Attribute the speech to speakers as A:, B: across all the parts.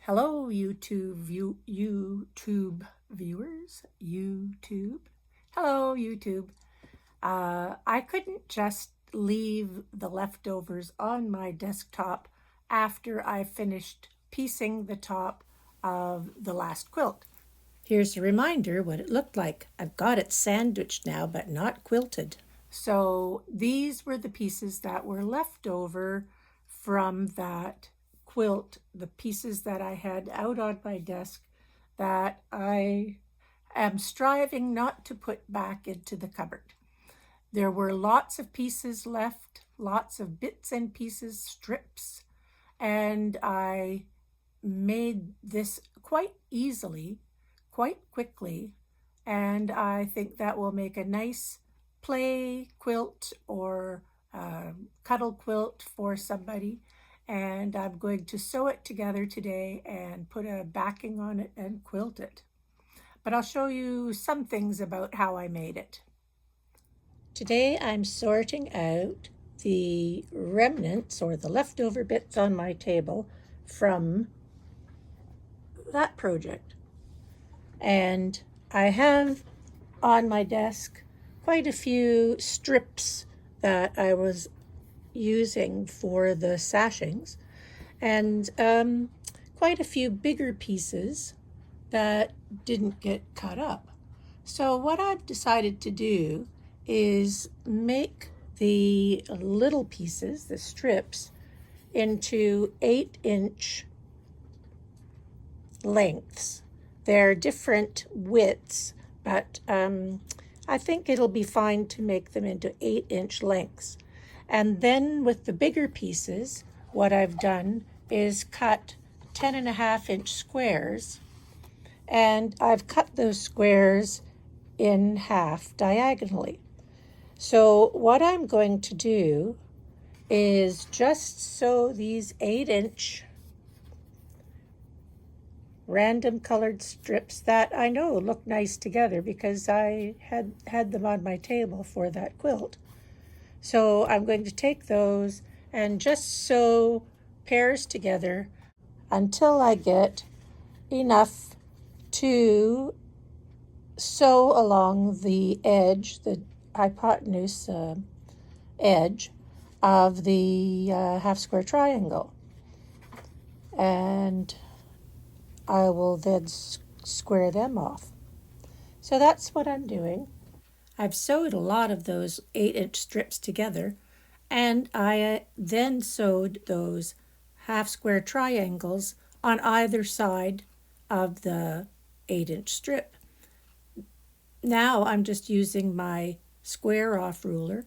A: Hello, YouTube viewers. YouTube. Hello, YouTube. I couldn't just leave the leftovers on my desktop after I finished piecing the top of the last quilt. Here's a reminder what it looked like. I've got it sandwiched now, but not quilted. So these were the pieces that were left over from that quilt, the pieces that I had out on my desk that I am striving not to put back into the cupboard. There were lots of pieces left, lots of bits and pieces, strips, and I made this quite easily, quite quickly, and I think that will make a nice play quilt or cuddle quilt for somebody. And I'm going to sew it together today and put a backing on it and quilt it. But I'll show you some things about how I made it. Today I'm sorting out the remnants or the leftover bits on my table from that project. And I have on my desk quite a few strips that I was using for the sashings, and quite a few bigger pieces that didn't get cut up. So what I've decided to do is make the little pieces, the strips, into 8-inch lengths. They're different widths, but I think it'll be fine to make them into 8-inch lengths. And then with the bigger pieces, what I've done is cut 10.5-inch squares, and I've cut those squares in half diagonally. So what I'm going to do is just sew these 8-inch random colored strips that I know look nice together because I had them on my table for that quilt. So I'm going to take those and just sew pairs together until I get enough to sew along the edge, the hypotenuse edge of the half square triangle. And I will then square them off. So that's what I'm doing. I've sewed a lot of those 8-inch strips together, and I then sewed those half square triangles on either side of the 8-inch strip. Now I'm just using my square off ruler,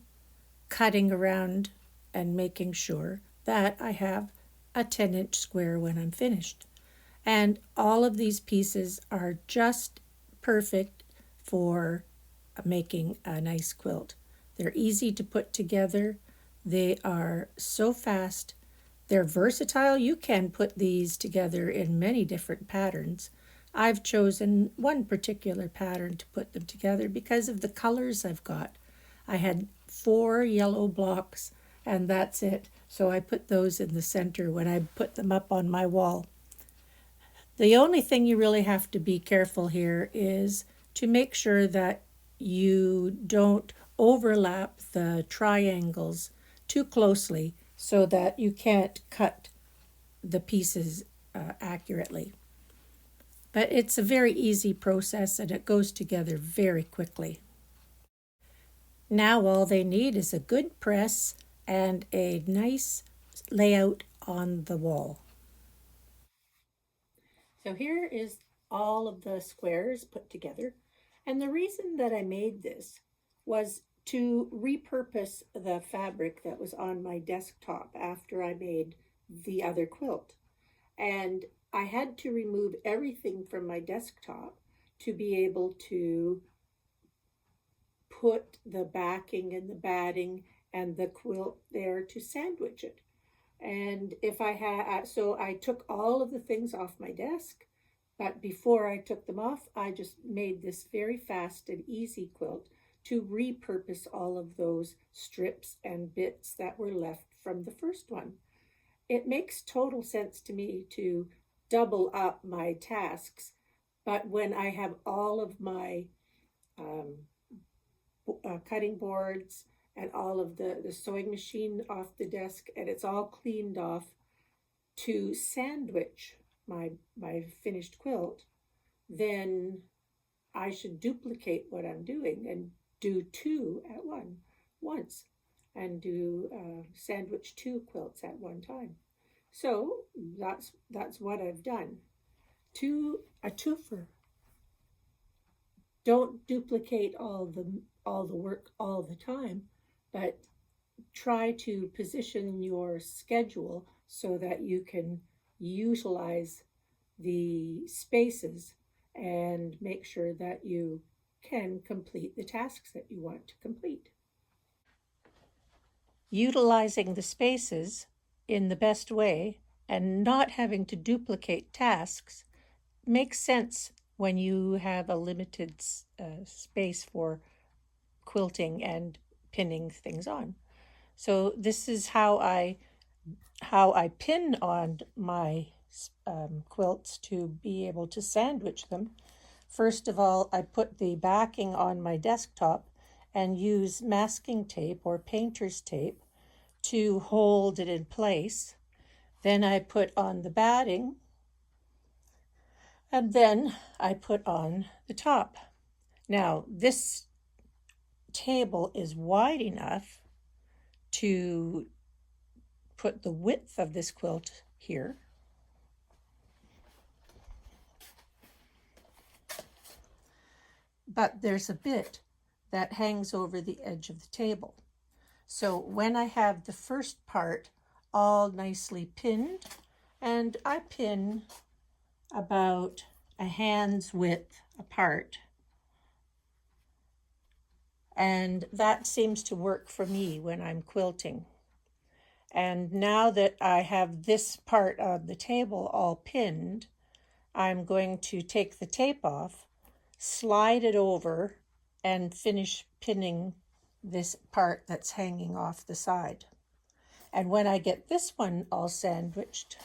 A: cutting around and making sure that I have a 10-inch square when I'm finished. And all of these pieces are just perfect for making a nice quilt. They're easy to put together. They are so fast. They're versatile. You can put these together in many different patterns. I've chosen one particular pattern to put them together because of the colors I've got. I had 4 yellow blocks and that's it. So I put those in the center when I put them up on my wall. The only thing you really have to be careful here is to make sure that you don't overlap the triangles too closely so that you can't cut the pieces accurately. But it's a very easy process and it goes together very quickly. Now all they need is a good press and a nice layout on the wall. So here is all of the squares put together. And the reason that I made this was to repurpose the fabric that was on my desktop after I made the other quilt. And I had to remove everything from my desktop to be able to put the backing and the batting and the quilt there to sandwich it. And if I had, so I took all of the things off my desk, but before I took them off, I just made this very fast and easy quilt to repurpose all of those strips and bits that were left from the first one. It makes total sense to me to double up my tasks. But when I have all of my um, cutting boards and all of the sewing machine off the desk and it's all cleaned off to sandwich my finished quilt, then I should duplicate what I'm doing and do two at once and do sandwich two quilts at one time. So that's what I've done. A twofer. Don't duplicate all the work all the time, but try to position your schedule so that you can utilize the spaces and make sure that you can complete the tasks that you want to complete. Utilizing the spaces in the best way and not having to duplicate tasks makes sense when you have a limited space for quilting and pinning things on. So this is how I pin on my quilts to be able to sandwich them. First of all, I put the backing on my desktop and use masking tape or painter's tape to hold it in place. Then I put on the batting, and then I put on the top. Now, this table is wide enough to put the width of this quilt here. But there's a bit that hangs over the edge of the table. So when I have the first part all nicely pinned, and I pin about a hand's width apart, and that seems to work for me when I'm quilting. And now that I have this part of the table all pinned, I'm going to take the tape off, slide it over, and finish pinning this part that's hanging off the side. And when I get this one all sandwiched,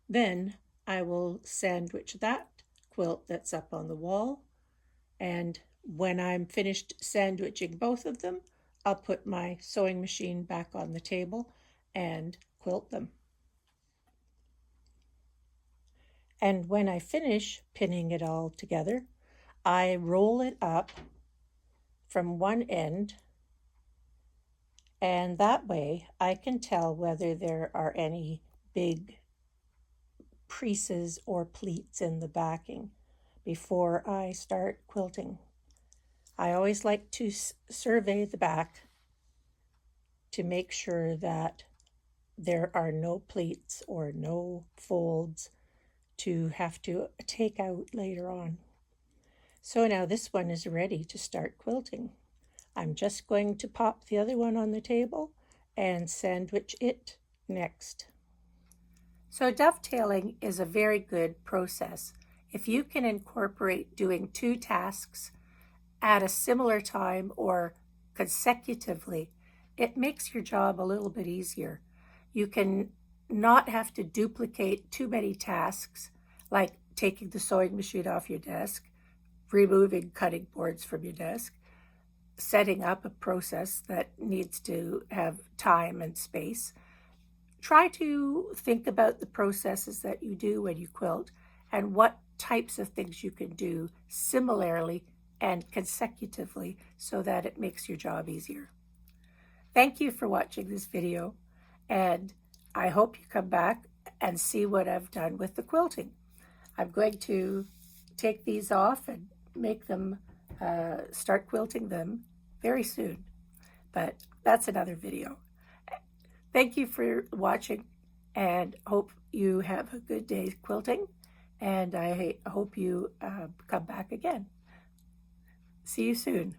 A: then I will sandwich that quilt that's up on the wall. And when I'm finished sandwiching both of them, I'll put my sewing machine back on the table and quilt them. And when I finish pinning it all together, I roll it up from one end, and that way I can tell whether there are any big creases or pleats in the backing before I start quilting. I always like to survey the back to make sure that there are no pleats or no folds to have to take out later on. So now this one is ready to start quilting. I'm just going to pop the other one on the table and sandwich it next. So dovetailing is a very good process. If you can incorporate doing two tasks at a similar time or consecutively, it makes your job a little bit easier. You can not have to duplicate too many tasks, like taking the sewing machine off your desk, removing cutting boards from your desk, setting up a process that needs to have time and space. Try to think about the processes that you do when you quilt and what types of things you can do similarly and consecutively so that it makes your job easier. Thank you for watching this video, and I hope you come back and see what I've done with the quilting. I'm going to take these off and make them, start quilting them very soon, but that's another video. Thank you for watching, and hope you have a good day quilting, and I hope you come back again. See you soon.